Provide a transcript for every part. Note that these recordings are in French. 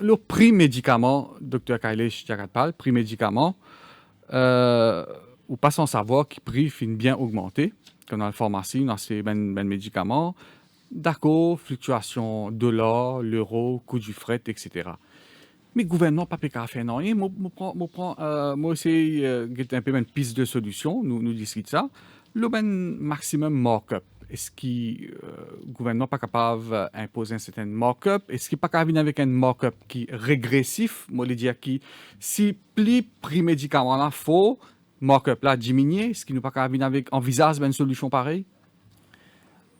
Le prix médicament, Dr. Kailesh Jagatpal, prix médicament, ou pas sans savoir que le prix finit bien augmenter, comme dans la pharmacie, dans ces médicaments. D'accord, fluctuation de dollar, l'euro, coût du fret, etc. Mais le gouvernement pas qu'à faire rien. Moi aussi, un peu une piste de solution, nous discutons ça. Le maximum markup. Est-ce que le gouvernement n'est pas capable d'imposer un certain markup? Est-ce qu'il n'est pas capable de venir avec un markup qui est régressif? Moi, je dire qui, si plus prix médicament là, faut markup là diminuer. Est-ce qu'il n'est pas capable de venir avec envisage une solution pareille?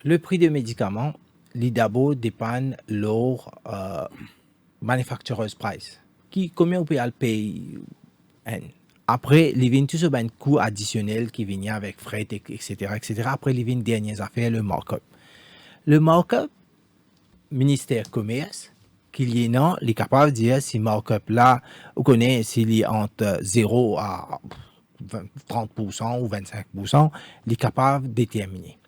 Le prix des médicaments, les d'abord dépend leur manufacturer's price. Combien on peut le payer? Après, il y a tout ce coût additionnel qui vient avec frais, etc., etc. Après, il y a une dernière affaire, le markup. Le markup, ministère commerce, qu'il y ait non, il est capable de dire si markup là, vous connaissez s'il est entre 0 à 30% ou 25%, il est capable de déterminer.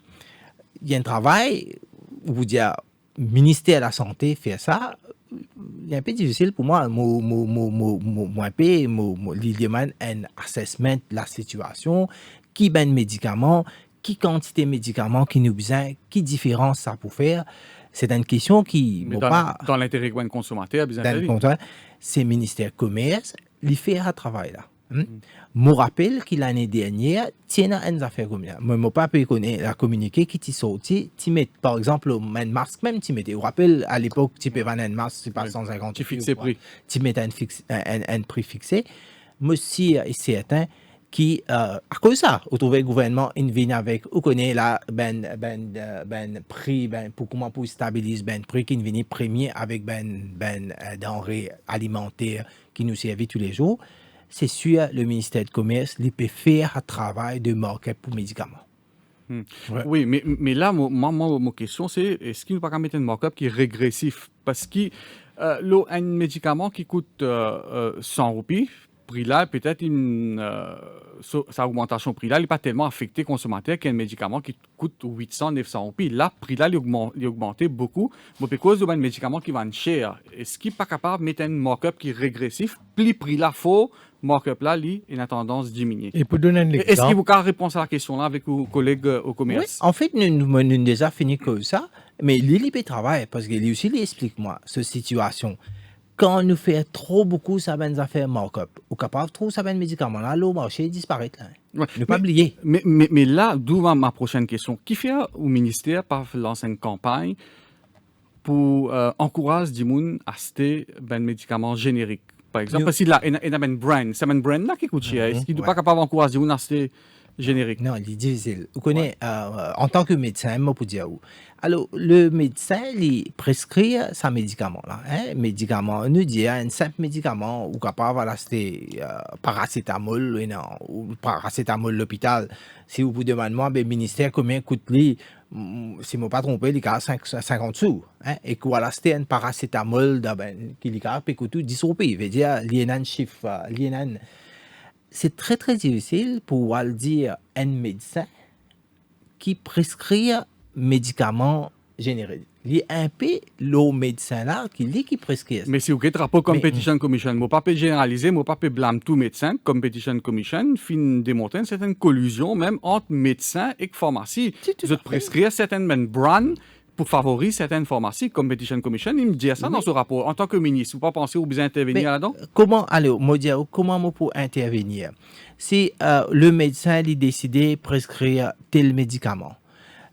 Il y a un travail, vous dire, ministère de la Santé fait ça, il est un peu difficile pour moi, il demande un assessment de la situation, qui ben médicaments, qui quantité de médicaments qui nous besoin, qui différence ça pour faire. C'est une question qui Mais dans l'intérêt du consommateur, c'est le ministère du Commerce, il fait un travail là. Je rappelle que l'année dernière, il y a une affaire comme ça. Je ne pas connaître la communiqué qui t'y sorti. Tu mets, par exemple, un masque, même tu mettais. Je rappelle, à l'époque, tu peux vendre un masque, c'est pas 150. Tu fixes le prix. Tu mets un prix fixé. Moi aussi, c'est certain qui, à cause de ça, au trouver le gouvernement, il vient avec, vous connaissez là, prix, pour comment pour stabiliser, prix qui vient premier avec denrées alimentaires qui nous servent tous les jours. C'est sûr, le ministère du Commerce, il peut faire un travail de markup pour médicaments. Ouais. Oui, mais là, ma question, c'est est-ce qu'il ne peut pas mettre un markup qui est régressif? Parce que un médicament qui coûte 100 roupies, prix là, peut-être sa augmentation de prix là, il n'est pas tellement affecté consommateur qu'un médicament qui coûte 800, 900 roupies. Là, prix là, il a augmenté beaucoup. Mais à cause d'un médicament qui vend cher, est-ce qu'il n'est pas capable de mettre un markup qui est régressif? Plus prix là, faut markup là, il a une tendance diminuer. Et pour donner un exemple... Est-ce qu'il vous a réponse à la question là avec vos collègues au commerce? Oui, en fait, nous avons déjà fini que ça, mais il peut travailler parce qu'il aussi explique-moi cette situation. Quand nous faisons trop beaucoup ça va nous faire markup, ou capable trop ça va médicament là, le marché disparaît là. Ouais. Ne pas oublier. Mais là, d'où va ma prochaine question. Qui fait au ministère par lancer une campagne pour encourager les gens à acheter des médicaments génériques? Par exemple, parce qu'il y a un brand, c'est un brand là qui coûte cher. Est-ce qu'il n'est pas capable d'encourager les gens à acheter générique? Non, il est difficile. Vous connaissez, en tant que médecin, moi pour dire où. Alors, le médecin, il prescrit sa médicament là. Médicament, nous dit un simple médicament ou capable d'acheter paracétamol ou paracétamol l'hôpital. Si vous demandez moi, le ministère combien coûte-lui, si je ne me pas trompé, il a 50 sous. Et qu'on va acheter un paracétamol qui coûte 10 roupies. Veut dire, il y a un chiffre, c'est très très difficile pour dire un médecin qui prescrit médicaments génériques. Il y a un peu le médecin là qui prescrit. Mais si vous êtes rapport Competition Commission, je ne peux pas généraliser, je ne peux pas blâmer tout médecin. Competition Commission fin démontrer une certaine collusion même entre médecins et pharmacie. Vous prescrivez certaines brands pour favoriser certaines pharmacies. Competition Commission, il me dit ça dans ce rapport. En tant que ministre, vous ne pensez pas vous besoin d'intervenir là-dedans? Comment on peut intervenir? Si le médecin décide de prescrire tel médicament,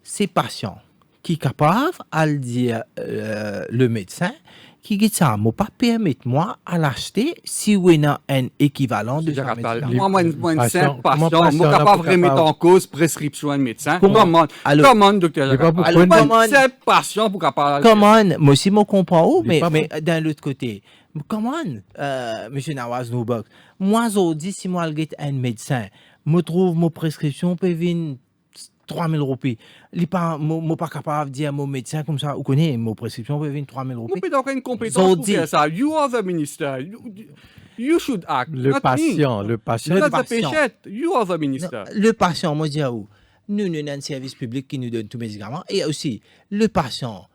c'est patient qui est capable de dire le médecin qui dit ça, ne pas permettre moi à l'acheter si vous avez un équivalent de ça. Moi, un simple patient, je suis capable de remettre en cause prescription d'un médecin. Comment, docteur? Comment un simple patient pour capable. Comment, moi aussi, je comprends, mais d'un autre côté, comment, M. Nawaz Noubok, moi, je dis, si moi, je suis un médecin, je trouve ma prescription peut venir 3 000 roupies. Je ne suis pas capable de dire à mon médecin comme ça, vous connaissez, ma prescription peut venir 3 000 roupies. Vous n'avez pas une compétence pour faire ça. You are the minister. You should act. Le patient. Not the patient. You are the minister. Le patient, moi, je dis à vous, nous avons un service public qui nous donne tous les médicaments. Et aussi, le patient,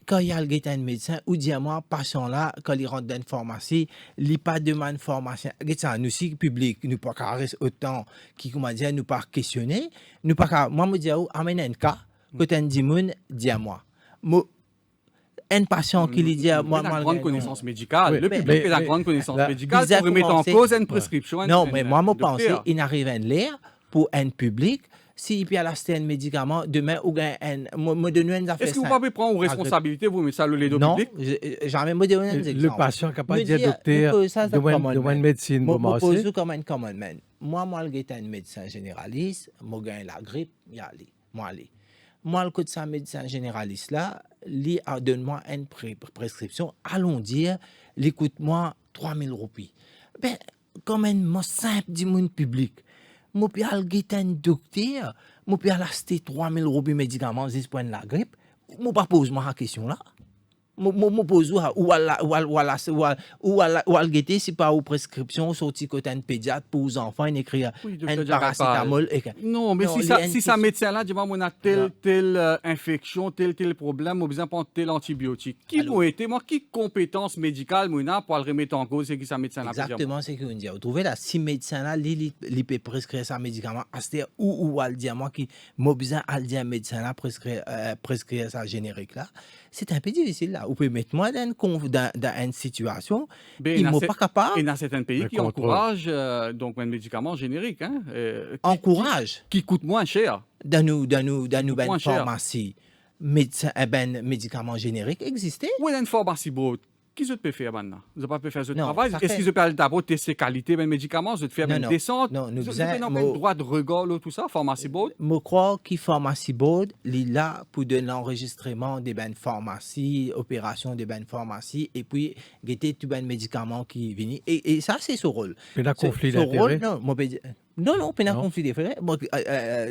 quand il y a un médecin, ou dit moi, patient là, quand il rentre dans une pharmacie, il n'y a pas de demande formation. Nous aussi, public, nous pas qu'à rester autant qui, comment dire, nous pas questionner, nous pas qu'à, moi, me dis, amène un cas, que tu as dit, dis à moi. Un patient qui lui dit, moi, la malgré grande non. connaissance médicale. Oui, Le public a la grande connaissance médicale bizarre pour remettre en commencer- cause une prescription. Non, un- mais un- moi, un je pense docteur. qu'il arrive un l'air pour un public, s'il peut acheter un médicament, demain, ou me donner une affaire. Est-ce que vous pouvez prendre vos responsabilités, vous mettez ça le lait Non, public? jamais me donner un Le exemple. patient capable Me de dire dire, docteur, ça, c'est de common une man. médecine pour Moi, marcher. pose comme un common man. Moi, je suis un médecin généraliste, moi, j'ai la grippe, y aller. Moi, le côté de médecin généraliste là, lui donne-moi une prescription, allons dire, il coûte-moi 3000 roupies. Ben, comme un simple du monde public, moi, puis aller un docteur, moi, puis aller acheter 3000 roupies médicaments juste pour la grippe, moi, pas pose-moi la question là. Moi pose ou à guetter si pas aux prescriptions sorti côté un pédiatre pour aux enfants écrit Oui, un docteur Jagat paracétamol Non, mais Non, si il y a ça, une si ça question. médecin-là, dis-moi, on a telle infection, tel problème, on a besoin de prendre tel antibiotique. Qui Alors- vous été, moi, qui compétence médicale, moi, pour le remettre en cause, c'est qui ça médecin-là? exactement ce que vous dites. Vous trouvez là si médecin là il peut prescrire ça médicament c'est ou al dire moi qui m'a besoin al dire médecin là prescrire ça générique là, c'est un peu difficile là. Vous pouvez mettre moi dans une situation Ben, ils dans m'ont ce- pas capable Et dans certains pays Le qui contrôle. encouragent donc un médicament générique, hein, encourage qui coûte moins cher. dans nous moins ben cher. pharmacie médecin ben médicaments génériques existaient. Ou il y a une pharmacie brute. Qui se peut faire maintenant? Vous n'avez pas pu faire ce Non, travail? ça Est-ce fait- qu'ils se peuvent d'abord tester qualité des médicaments, se faire Non, une non. descente? Non, nous Vous faisons- avez moi- un droit de regard, là, tout ça, pharmacie brute? Je crois que pharmacie board est là pour donner l'enregistrement des ben pharmacies, opération des ben pharmacies, et puis guetter tous ben médicaments qui viennent. Et ça, c'est son rôle. Il y a conflit Ce rôle, d'intérêt. non, moi, non, pas de Non. conflit d'intérêt.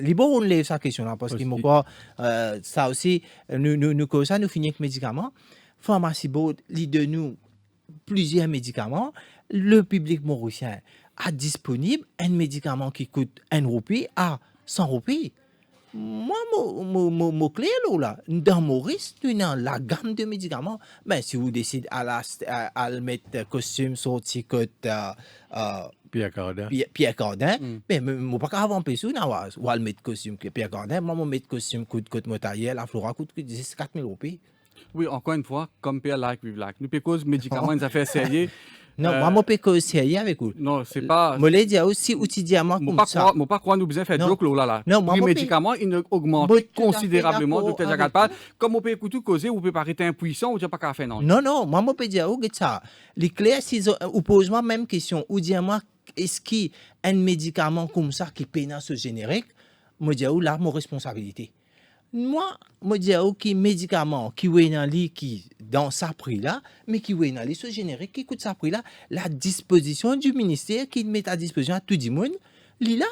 Libre, on lève sa question là, parce Aussi. qu'il me croit, ça aussi, comme ça, nous finissons avec médicaments. Pharmacie board, il de nous plusieurs médicaments. Le public mauricien a disponible un médicament qui coûte 1 roupie à 100 roupies. Moi, mon clé là, dans Maurice, nous avons la gamme de médicaments. Ben, si vous décidez à le mettre costume, sorti côte, Pierre Cardin. Pierre Cardin, mais je ne peux pas avoir un peu sous, ou à le mettre costume que Pierre Cardin. Moi, je mettre costume coûte motaillé, la flora coûte 4 000 roupies. Oui, encore une fois, comme Pierre like, we like. Nous, cause médicaments, une affaire sérieux. Non, moi, je peux sérieux avec vous. Non, c'est pas. Je l'ai dit aussi, outil diamant Moi, comme ça. pas croire nous besoin faire Non. joke là. Non, moi, Les moi, médicaments, ils ne augmentent moi, tout à fait considérablement, d'accord docteur avec Jagat. Comme on peut écouter causer, ou peut paraître impuissant, ou tu n'as pas qu'à faire non. Non, moi, je peux dire, ça. Les clairs, ou pose-moi même question, ou dis-moi, est-ce qu'il y a un médicament comme ça qui peine ce générique? Moi, je dis, là, mon responsabilité. Moi, je dis, qui médicament qui est dans lit qui dans sa prix là, mais qui est dans lit ce générique qui coûte sa prix là, la disposition du ministère qui met à disposition à tout le monde, là.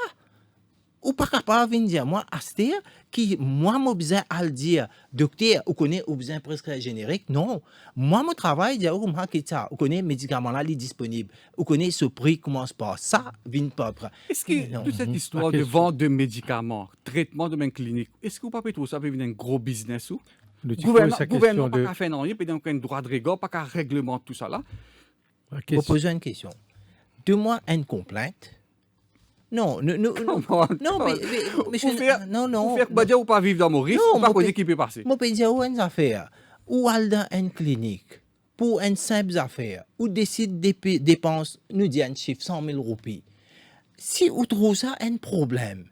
Ou pas capable de dire moi aster qui moi mon besoin à le dire docteur ou connaît ou besoin prescrire générique non moi mon travail dire ou moi qui ça ou connaît médicament là il disponible ou connaît ce prix commence par ça vient pas après. Est-ce que Non. toute cette histoire de vente de médicaments, traitement de main clinique, est-ce que vous ne pouvez ça peut devenir un gros business ou? Le Gouvernement, sa gouvernement question pas de. qu'à faire non, il peut donc un droit de regard, pas qu'à réglementer tout ça là. la Vous question- posez une question. Deux-moi une complainte. Non, Comment? non, mais Pour faire- non, Pour faire que ou pas vivre dans Maurice, Non, ou pas mon causer pays- qui peut passer. Moi, je peux dire une affaire. Ou aller dans une clinique pour une simple affaire, ou décide de dépenser, nous disons un chiffre, 100 000 roupies. Si vous trouvez ça un problème,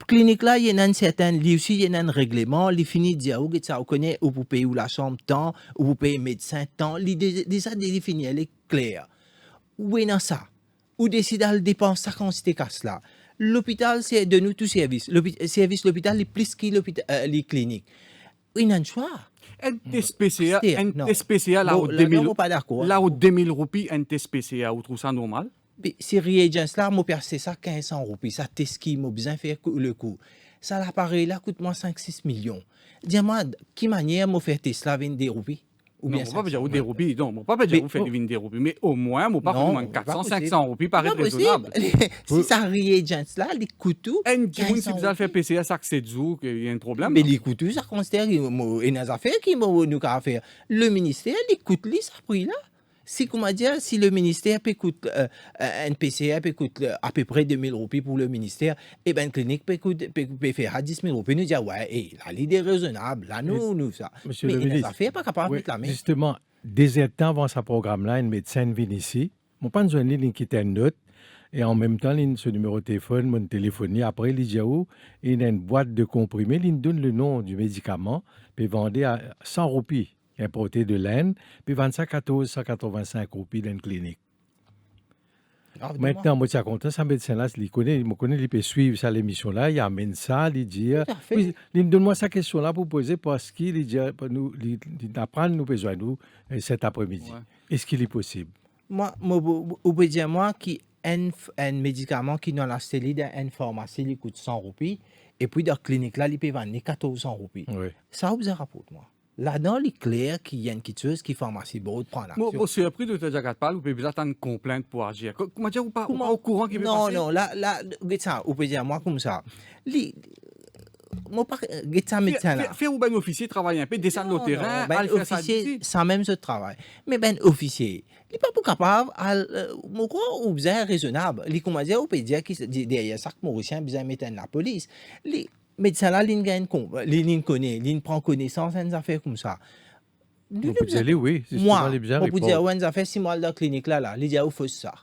clinique là, il y a un certain, il aussi, il y a un règlement, il finit de dire, vous connaissez, où vous payez la chambre tant, où vous payez médecin tant, il déjà défini, elle est claire. Où est dans ça? Ou décide de dépenser sa quantité casse là. L'hôpital, c'est de nous tout service. Service l'hôpital est plus que les cliniques. Il y a un choix. Un test PCA, C'est- un non. test PCA là Bon, où là, 2000, non, moi, pas d'accord. là où 2000 roupies, un test PCA, vous trouvez ça normal? Mais si reagents là, moi, c'est ça 1500 roupies. Ça, test qui m'a besoin de faire le coup. Ça, l'appareil là coûte moi 5-6 millions. Dis-moi, qui manière m'a fait test là 22 roupies? ou Non, bien on va pas dire 500. des roupies. Non, on va pas dire Mais vous faites faut- des roupies, mais au moins, on pas Non, moins pas 400, possible. 500 roupies paraît Pas possible. raisonnable. Si ça riait gens là, les couteaux, Un petit monde, si 500 vous allez faire roupies. PCA, ça que c'est du jour, qu'il y a un problème. Mais là. les couteaux, ça considère et les affaires qui m'ont nous qu'à faire. Le ministère, les couteaux, ça prix là. Si, comment dire, si le ministère peut coûter, un PCA peut coûter à peu près 2000 roupies pour le ministère, et ben, une clinique peut faire à 10 000 roupies, nous dire, ouais, la l'idée est raisonnable, là, nous, ça. Monsieur Mais le les ministre, affaires, pas capable de oui, réclamer. justement, des temps avant ce programme-là, un médecin vient ici. Mon pas besoin de quitter une note. Et en même temps, il ce numéro de téléphone, mon téléphonie. Après, il dit, il a une boîte de comprimés. Il donne le nom du médicament, puis vendait à 100 roupies, importé de l'Inde, puis vend ça à 1485 roupies dans une clinique. Alors, Maintenant, moi, je suis content, ce médecin-là, il connaît, il peut suivre ça, l'émission-là, il amène ça, il dit, Tout à fait. oui, il donne-moi sa question-là pour poser, parce qu'il dit, il apprend, nous besoin de nous cet après-midi. Ouais. Est-ce qu'il est possible? Moi, vous pouvez dire, moi, qui un médicament qui dans la cellule d'une pharmacie, il coûte 100 roupies, et puis dans la clinique, là, il peut vendre 1400 roupies. Oui. Ça vous rapporte, moi. Là-dedans, il est clair qu'il y a une chose qui pharmacie beau de prendre Moi, action. je suis surpris de te dire que vous pouvez attendre une complainte pour agir. Comment dire, ou pas au courant qui peut Non, passer? non, là, regarde ça, vous pouvez dire, moi, comme ça. Moi, regarde ça, médecin là. Faire ou ben officier travailler un peu, descendre au terrain, ben aller faire ça officier, d'ici. sans même ce travail. Mais ben officier, il n'est pas pour capable, mon quoi, ou bien raisonnable. Il comment dire, on peut dire que derrière ça, que Mauricien, bien mettre la police. Les médecins là, ils gagnent, ils connaissent, ils prennent connaissance des affaires comme ça. On peut dire, oui, c'est Moi, les bizarres. on peut dire, ouais, ça fait 6 mois dans la clinique là, il dit, où faut ça.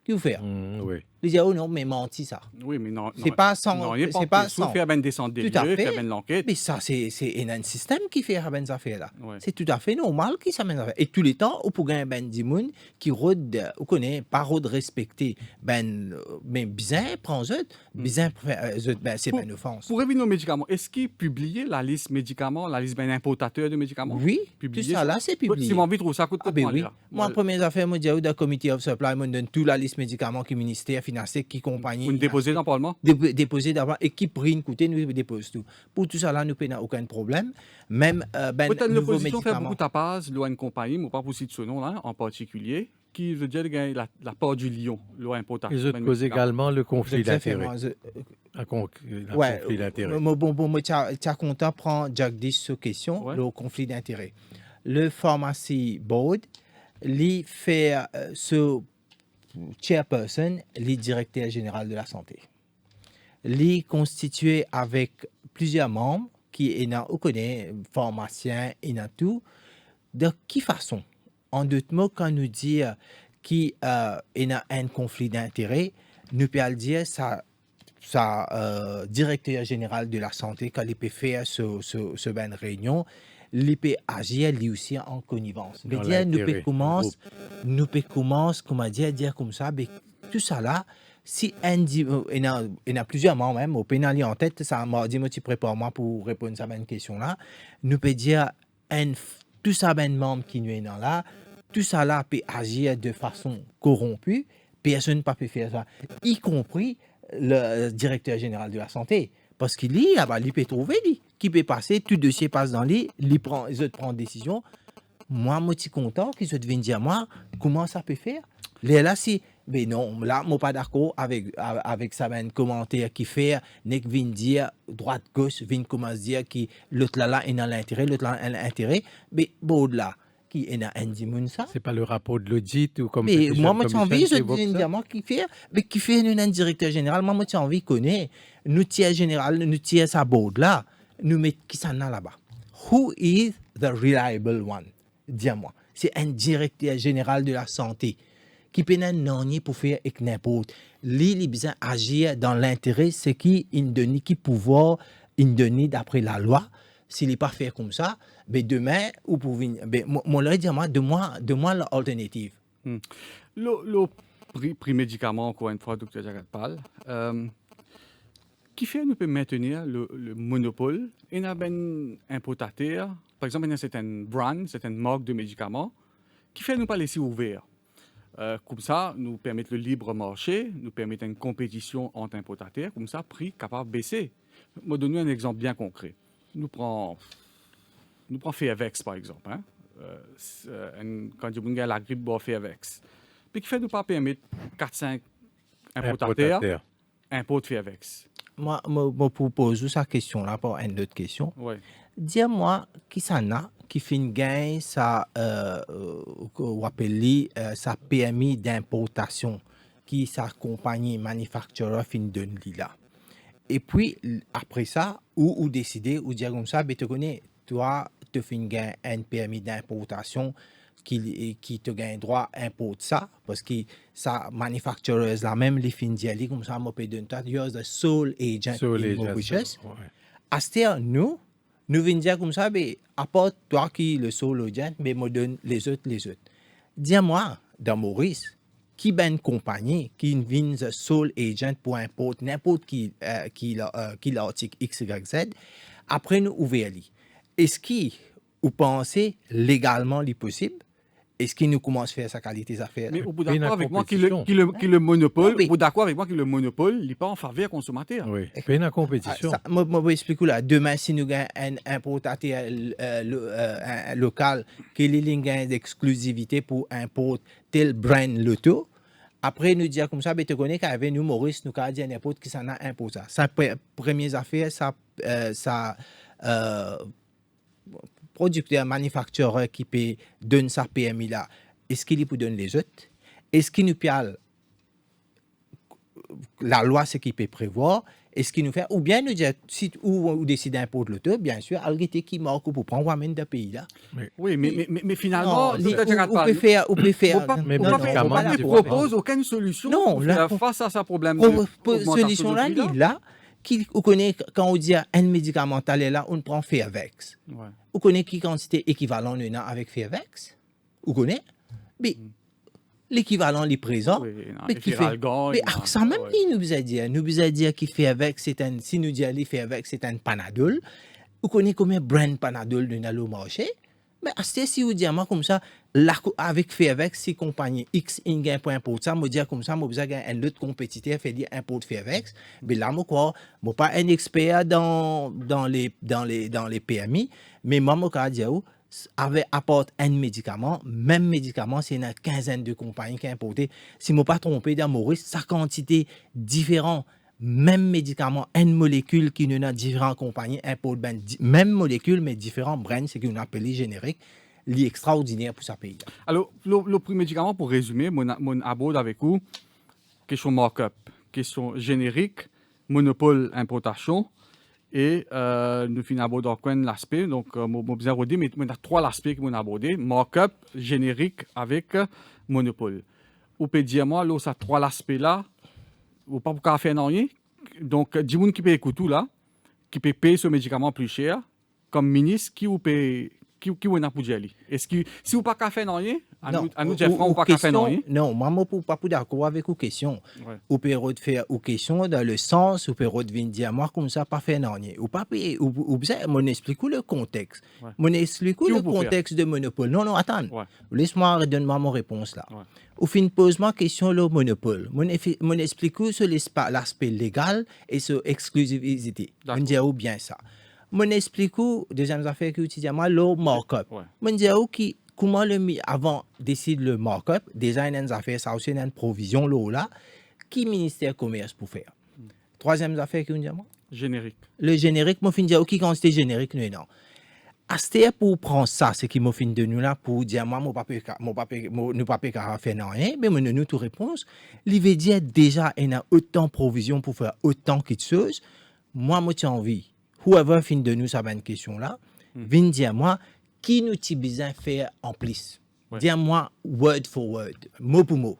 Qui vous fait? Oui. Il dit, oh non, mais menti ça. Oui, mais non. C'est pas sans. Non, il n'est c'est pas pas sans. sans. Faire ben descendre des Tout à lieux, fait. faire ben l'enquête. Mais ça, c'est un système qui fait à ben affaires là. Ouais. C'est tout à fait normal qu'il s'amène affaires. Et tous les temps, on peut gagner ben dimoun qui rôde, on connaît, pas rôde respecter ben, mais bien prend eux, bien ben c'est Pour- ben offense. Pour revenir aux médicaments, est-ce qu'il publie la liste médicaments, la liste ben importateur de médicaments? Oui, tout Publié ça là, c'est publié. Si mon envie de trouver ça coûte Ah combien ben oui. là? Moi, première affaire, moi, j'ai eu le comité of supply, moi, donne toute la liste médicaments qui ministère financier, qui compagnie. Vous ne déposez dans le Parlement? Déposer d'abord et qui prennent coûter nous dépose tout. Pour tout ça là nous n'avons aucun problème. Même ben Peut-être nouveaux l'opposition fait médicaments. beaucoup de tapas, loi une compagnie, mais pas pour citer ce nom-là en particulier, qui veut dire la part du lion, loi importateur. Les autres causent également le conflit d'intérêts. Un Ouais, conflit d'intérêts. moi, tu as content prendre Jagdish sur question, Ouais. le conflit d'intérêts. Le pharmacy board, lui fait ce chairperson, lui directeur général de la santé. Lui constitué avec plusieurs membres qui est on connaît pharmaciens et tout. De quelle façon, en d'autres mots, quand nous dit qu'il y a un conflit d'intérêts, nous pouvons dire ça directeur général de la santé, quand il peut faire ce ben réunion, il peut agir lui aussi en connivence. Dans dire, l'intérêt nous peut commencer, comment dire comme ça, mais tout ça là, si il y a plusieurs membres même, au pénal en tête, ça m'a dit, moi tu prépares moi pour répondre à cette question là, nous peut dire, tout ça ben membre qui nous est dans là, tout ça là peut agir de façon corrompue, personne ne peut faire ça, y compris le directeur général de la santé. Parce qu'il lit, il peut trouver, qui peut passer, tout dossier passe dans lui, il prend une décision. Moi, je suis content qu'ils viennent dire moi comment ça peut faire. Là, si, mais non, là, je ne suis pas d'accord avec ça, un commentaire qui fait, n'est que vient dire droite-gauche, vient commencer à dire que l'autre là, il a l'intérêt, l'autre là, il a l'intérêt, mais bon, là, qui est dans un dimanche ça. C'est pas le rapport de l'audit ou comme Mais moi, j'ai envie, je évoque dis ça? moi qui fait, mais qui fait un directeur général, moi, j'ai envie connaître, nous tiers général, nous tiers sa board là, nous mettons qui ça là-bas. Who is the reliable one? Dis-moi. C'est un directeur général de la santé qui peut non pour faire avec n'importe. Lui, il a besoin d'agir dans l'intérêt, c'est qui il donne qui pouvoir, il donne d'après la loi. S'il n'est pas fait comme ça, ben demain, ou pour venir, ben moi là dire moi de moi l'alternative. Le prix médicament, encore une fois, Dr. Jagatpal, qui fait nous peut maintenir le monopole. Il y a un importateur, par exemple, il y a certaines brands, certaines marques de médicaments, qui fait nous pas laisser ouvert. Comme ça, nous permettre le libre marché, nous permettre une compétition entre importateurs, comme ça, prix capable de baisser. Je vais donner un exemple bien concret. Nous prenons Fairvex, par exemple. Hein? quand il y a la grippe, on fait avec. Puis qui fait nous pas permettre 4-5 importateurs import fait avec. Moi, je propose sa question là pour une autre question. Oui. Dis-moi, qui ça n'a qui fait gagner sa, on appelle sa PMI d'importation, qui sa compagnie manufacturer fin donne là. Et puis, après ça, ou décider, ou dire comme ça, ben, tu connais, toi, tu fais gagner un PMI d'importation qui te gagne droit à importer ça, parce que sa manufacturer là même, les fins d'y comme ça, je peux donner toi, you're the sole agent in Mauritius. À ce temps, nous venons dire comme ça, ben, à part toi qui le sole agent, mais me donne les autres. Dis-moi, dans Maurice, qui ben une compagnie qui vient the sole agent pour importer n'importe qui l'article X, Y, Z, après nous ouvrir. Est-ce que vous pensez légalement les possible? Est-ce qu'il nous commence à faire sa qualité d'affaires? Mais au bout d'accord avec moi qui le monopole, au bout d'accord avec moi qui le monopole, il n'est pas en faveur consommateur. Oui, c'est une compétition. Moi, je vais expliquer là. Demain, si nous avons un importateur local qui a d'exclusivité pour importer tel brand loto, après nous dire comme ça, tu connais qu'avec nous, Maurice, nous avons dit n'importe qui s'en a imposé. Sa première affaire, ça producteur, manufactureur qui peut donner sa PMI là, est-ce qu'il peut donner les autres? Est-ce qu'il nous parle la loi, ce qu'il peut prévoir? Est-ce qu'il nous fait? Ou bien nous dire, si ou décide d'importer l'auto, bien sûr, algété qui marque pour prendre amène de pays là. Oui, mais finalement, on peut faire. On ne propose aucune solution face à ce problème. Solution là, là. Vous connaissez, quand on dit un médicamental est là, on prend Fairvex. Ouais. Vous connaissez qui quantité équivalent avec Fairvex? Vous connaissez? Mais l'équivalent est présent. Oui, mais qui fait? Mais ça même qui nous a dit qu'il Fairvex, si nous disons Fairvex, c'est un Panadol. Vous connaissez combien de brand Panadol dans le marché? Mais si vous dites comme ça, avec Fairvex, si compagnie X gagne pour importer ça, je dis comme ça, je vais un autre compétiteur fait dire import Fairvex. Mais là, je ne suis pas un expert dans les PMI, mais moi, je dis avec apporte un médicament, même médicament, c'est une quinzaine de compagnies qui importent. Si je ne me pas trompé dans Maurice, sa quantité différente. Même médicament, une molécule qui nous a différentes compagnies importent même molécule, mais différents brands, c'est qu'on appelle générique, c'est extraordinaire pour ce pays. Alors, le premier médicament, pour résumer, mon aborde avec vous, question markup, question générique, monopole importation, et nous finissons aborder l'aspect, donc, je vais aborder, mais il y a trois aspects que je vais aborder, markup, générique avec monopole. Vous pouvez dire, moi, là, ça trois aspects-là, ou pas pour faire rien. Donc, du monde qui peut écouter là, qui peut payer ce médicament plus cher, comme ministre, qui vous paye, qui vous n'a pas d'y est-ce que si vous pas qu'à faire rien, à nous dire franc, ou pas qu'à faire rien. Non, moi, je ne suis pas d'accord avec vos questions. Vous pouvez refaire vos questions dans le sens, vous pouvez revenir dire moi comme ça, pas faire rien. Ou pas payer, ou mon explique le contexte. Mon explique le contexte de monopole. Non, attends. Laisse-moi donner mon réponse là. Au fin, pose-moi question le monopole. Mon explique sur l'aspect légal et sur exclusivité. On dit bien ça. Mon explique deuxième affaire que tu dis moi le markup. Mon dit comment avant décide le markup, déjà une affaire ça aussi une provision là qui ministère commerce pour faire. Troisième affaire que on dit moi générique. Le générique moi fin dire qui quantité générique non. Aster pour prendre ça, c'est qui m'a fin de nous là pour dire moi nous pas faire rien, mais nous tout réponse, il veut dire déjà il a autant de provisions pour faire autant de choses. Moi j'ai envie, whoever fin de nous ça va une question là, vient dire moi qui nous t'y besoin faire en plus. Dis-moi word for word, mot pour mot.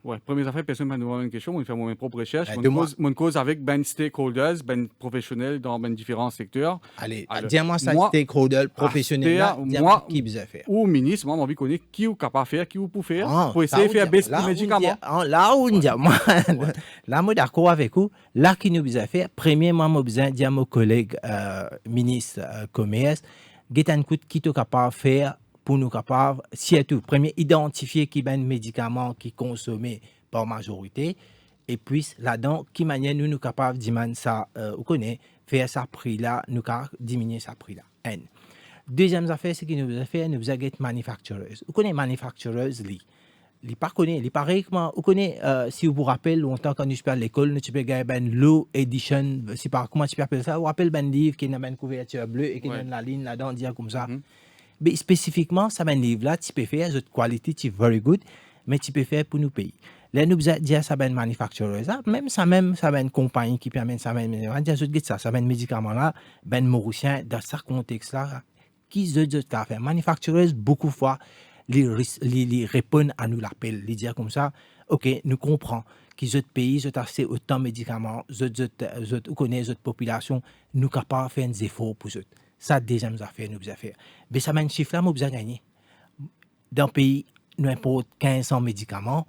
Ouais, première affaire, personne m'a demandé une question, je fais mon propre recherche. Mon cause avec ben stakeholders, ben professionnels dans ben différents secteurs. Allez, dis-moi ça, stakeholders professionnels là, moi, qui besoin faire. Ou ministre, moi, j'ai envie de connaître qui est capable de faire, qui peut faire, pour essayer de faire baisser les médicaments. Là où on dit, moi, là, je suis d'accord avec vous. Là, qui nous besoin faire, premièrement, moi, besoin de dire à mon collègue ministre commerce, qui est capable de faire pour nous capables, surtout, premier, identifier qui est un médicament qui est consommé par majorité, et puis là-dedans, qui manière nous capables de diminuer ça, vous connaissez, faire ça prix là, nous diminuer ça prix là. Deuxième affaire, c'est que nous avons fait, nous avons manufacturers. Vous connaissez manufacturers, li pas connaît, li pareil comment, vous connaissez, si vous vous rappelez, longtemps quand nous étions à l'école, nous avons gagné ben low edition, si par comment tu peux appeler ça, vous rappelez ben livre qui a une couverture bleue et qui a la ligne là-dedans, dire comme ça. Mais spécifiquement, ça ben livre là, tu peux faire, cette qualité, tu very good, mais tu peux faire pour nous payer. Là, nous dire ça ben manufacturers, même ça ben compagnie qui permet ça ben, ça ben médicament là, ben mauricien, dans ce contexte là, qui se fait. Manufacturers, beaucoup de fois, les répondent à nous l'appel, les dire comme ça, ok, nous comprenons qu'ils autres pays, ils ont assez autant de médicaments, ils connaissent notre population, nous capables de faire des efforts pour eux. Ça, deuxième affaire, nous avons fait. Mais ça m'a un chiffre là, nous avons gagné. Dans le pays, nous importons 1500 médicaments.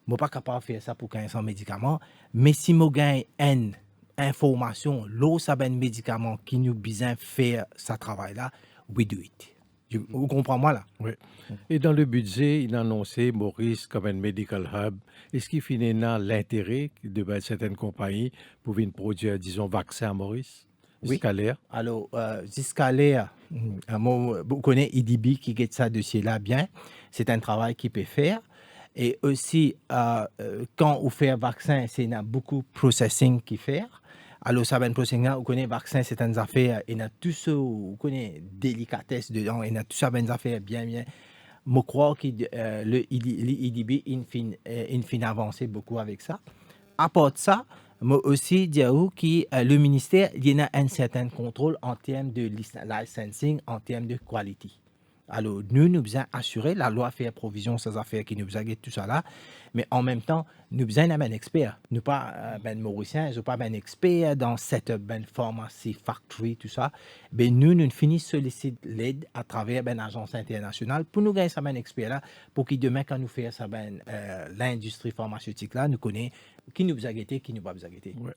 Je ne suis pas capable de faire ça pour 1500 médicaments. Mais si nous gagnons une information, l'eau, ça un médicament qui nous besoin de faire ce travail-là, we do it. Vous comprenez moi là? Oui. Et dans le budget, il a annoncé Maurice comme un medical hub. Est-ce qu'il finit dans l'intérêt de certaines compagnies pour venir produire, disons, vaccins à Maurice? Oui. Scalaire. Alors, Scalaire, vous connaissez IDB qui get ça dossier-là bien. C'est un travail qu'il peut faire. Et aussi, quand on fait un vaccin, c'est beaucoup de processing qu'il fait. Alors, ça va être processing, vous connaissez le vaccin, c'est une affaire, il y a tout ça, vous connaissez délicatesse dedans, il y a tout ça, une affaire bien. Je crois que l'IDB, il finit avancer beaucoup avec ça. À part de ça, moi aussi, dire que le ministère, il y a un certain contrôle en termes de licensing, en termes de qualité. Alors, nous devons assurer, la loi fait provision ces affaires qui nous aident tout ça là, mais en même temps, nous devons être un expert. Nous pas ben mauricien, nous pas un expert dans cette ben pharmacie, factory, tout ça. Mais nous finissons solliciter l'aide à travers une agence internationale pour nous gagner ça ben expert là, pour que demain, quand nous faisons ça ben l'industrie pharmaceutique là, nous connaissons qui nous a guetté, qui nous pas guetté. Ouais.